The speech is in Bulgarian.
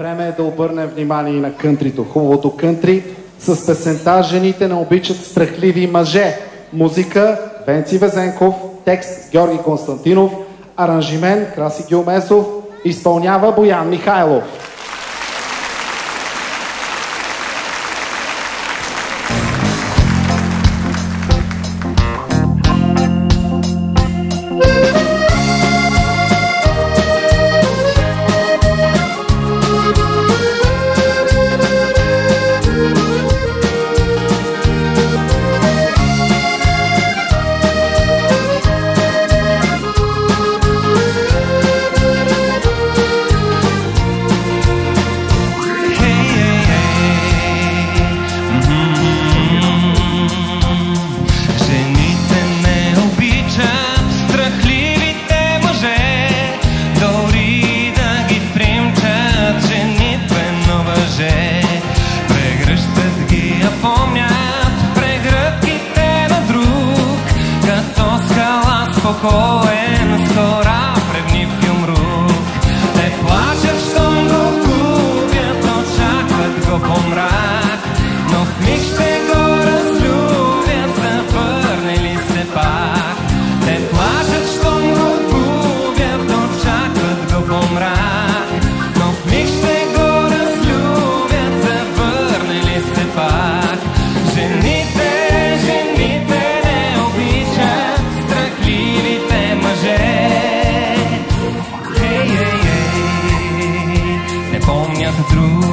Време е да обърнем внимание и на кънтрито. Хубавото кънтри с песента "Жените не обичат страхливи мъже". Музика Венци Везенков, текст Георги Константинов, аранжимент Краси Геомесов, изпълнява Боян Михайлов. Спокоен, скора превнив юмрук. Те плачат, щом го губят, очакват го по мрак, но в миг ще го разлюбят, завърне ли се пак. Те плачат, щом го губят, очакват го по мрак, но в миг ще го разлюбят, завърне ли се пак. Жените не обичат страхливите мъже. Не помнят друг.